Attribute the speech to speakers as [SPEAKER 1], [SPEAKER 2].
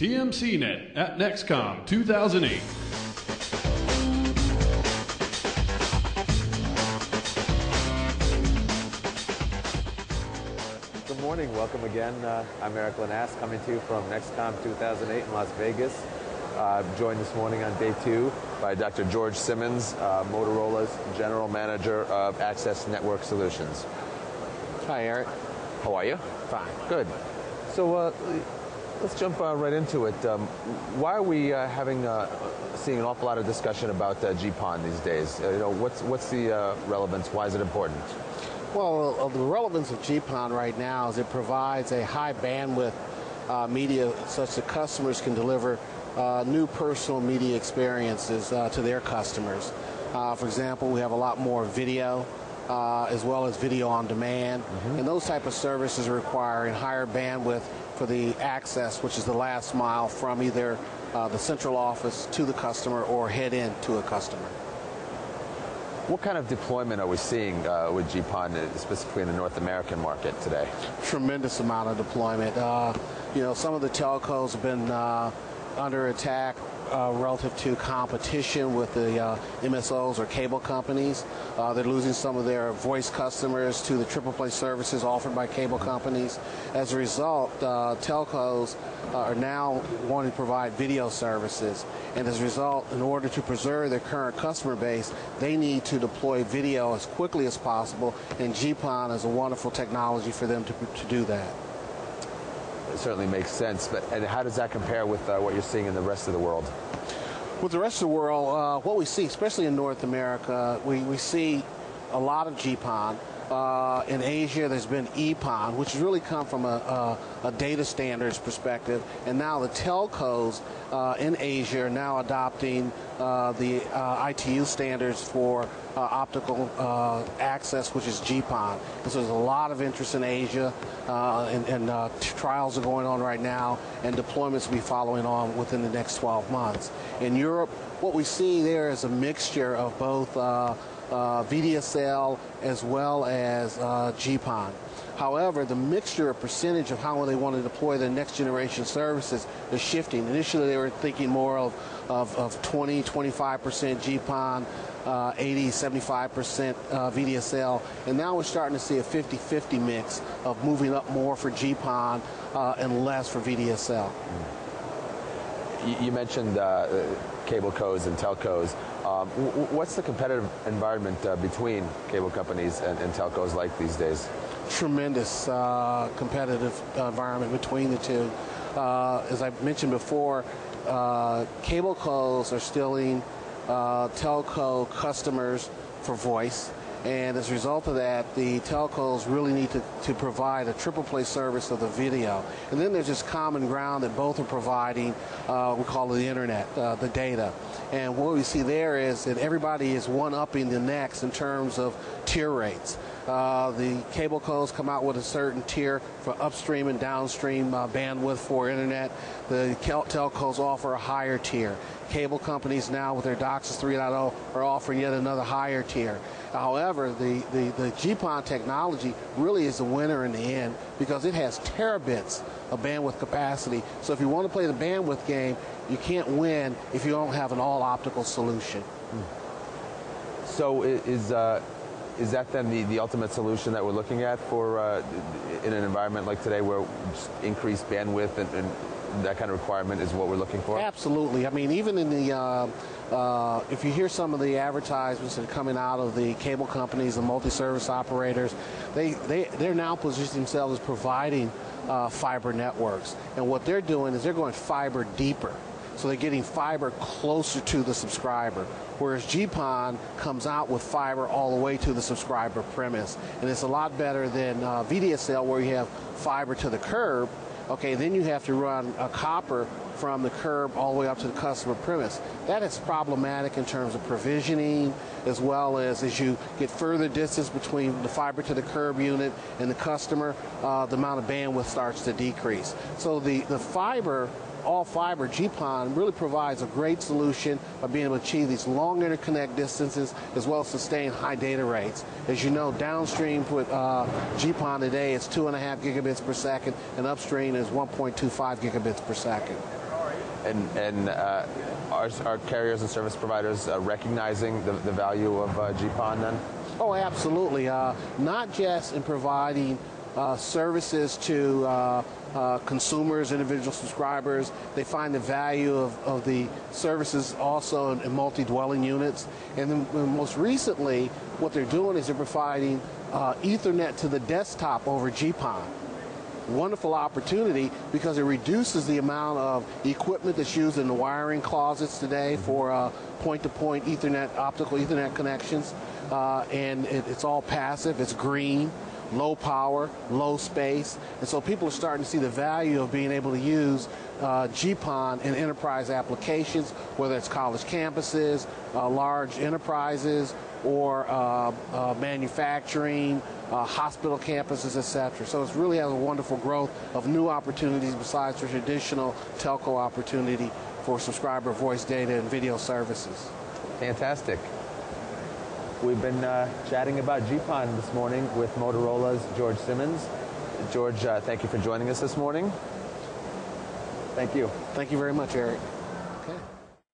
[SPEAKER 1] TMCnet at NextCom 2008.
[SPEAKER 2] Good morning. Welcome again. I'm Erik Linask, coming to you from NextCom 2008 in Las Vegas. Joined this morning on day 2 by Dr. George Simmons, Motorola's General Manager of Access Network Solutions.
[SPEAKER 3] Hi, Erik.
[SPEAKER 2] How are you?
[SPEAKER 3] Fine.
[SPEAKER 2] Good. So let's jump right into it. Why are we seeing an awful lot of discussion about GPON these days? What's the relevance? Why is it important?
[SPEAKER 3] Well, the relevance of GPON right now is it provides a high bandwidth media such that customers can deliver new personal media experiences to their customers. For example, we have a lot more video as well as video on demand, and those type of services are requiring higher bandwidth for the access, which is the last mile from either the central office to the customer or head in to a customer.
[SPEAKER 2] What kind of deployment are we seeing with GPON, specifically in the North American market today?
[SPEAKER 3] Tremendous amount of deployment. Some of the telcos have been under attack relative to competition with the MSOs or cable companies. They're losing some of their voice customers to the triple play services offered by cable companies. As a result, telcos are now wanting to provide video services. And as a result, in order to preserve their current customer base, they need to deploy video as quickly as possible, and GPON is a wonderful technology for them to do that.
[SPEAKER 2] It certainly makes sense, and how does that compare with what you're seeing in the rest of the world?
[SPEAKER 3] With the rest of the world, what we see, especially in North America, we see a lot of GPON. In Asia, there's been EPON, which has really come from a data standards perspective, and now the telcos in Asia are now adopting the ITU standards for optical access, which is GPON. And so there's a lot of interest in Asia, and trials are going on right now, and deployments will be following on within the next 12 months. In Europe, what we see there is a mixture of both VDSL as well as GPON. However, the mixture of percentage of how they want to deploy their next generation services is shifting. Initially, they were thinking more of 20, 25% GPON, 80, 75% VDSL, and now we're starting to see a 50-50 mix of moving up more for GPON and less for VDSL.
[SPEAKER 2] You mentioned cable cos and telcos. What's the competitive environment between cable companies and telcos like these days?
[SPEAKER 3] Tremendous competitive environment between the two. As I mentioned before, cable cos are stealing telco customers for voice. And as a result of that, the telcos really need to provide a triple play service of the video. And then there's this common ground that both are providing, we call it the internet, the data. And what we see there is that everybody is one-upping the next in terms of tier rates. The cable cos come out with a certain tier for upstream and downstream bandwidth for internet. The telcos offer a higher tier. Cable companies now with their DOCSIS 3.0 are offering yet another higher tier. However, the GPON technology really is the winner in the end because it has terabits of bandwidth capacity. So if you want to play the bandwidth game, you can't win if you don't have an all-optical solution.
[SPEAKER 2] So is that then the ultimate solution that we're looking at for in an environment like today where just increased bandwidth and that kind of requirement is what we're looking for?
[SPEAKER 3] Absolutely. I mean, even in the if you hear some of the advertisements that are coming out of the cable companies and multi-service operators, they're now positioning themselves as providing fiber networks. And what they're doing is they're going fiber deeper. So they're getting fiber closer to the subscriber, whereas GPON comes out with fiber all the way to the subscriber premise. And it's a lot better than VDSL, where you have fiber to the curb. Okay, then you have to run a copper from the curb all the way up to the customer premise. That is problematic in terms of provisioning, as well as you get further distance between the fiber to the curb unit and the customer, the amount of bandwidth starts to decrease. So the fiber, all fiber GPON really provides a great solution by being able to achieve these long interconnect distances as well as sustain high data rates. As you know, downstream with GPON today is 2.5 gigabits per second, and upstream is 1.25 gigabits per second.
[SPEAKER 2] And are carriers and service providers recognizing the value of GPON then?
[SPEAKER 3] Oh, absolutely. Not just in providing services to consumers, individual subscribers. They find the value of the services also in multi-dwelling units. And then most recently, what they're doing is they're providing Ethernet to the desktop over GPON. Wonderful opportunity because it reduces the amount of equipment that's used in the wiring closets today for point-to-point Ethernet, optical Ethernet connections. And it's all passive, it's green, low power, low space. And so people are starting to see the value of being able to use GPON in enterprise applications, whether it's college campuses, large enterprises, or manufacturing, hospital campuses, etc. So it really has a wonderful growth of new opportunities besides the traditional telco opportunity for subscriber voice data and video services.
[SPEAKER 2] Fantastic. We've been chatting about GPON this morning with Motorola's George Simmons. George, thank you for joining us this morning. Thank you.
[SPEAKER 3] Thank you very much, Eric. Okay.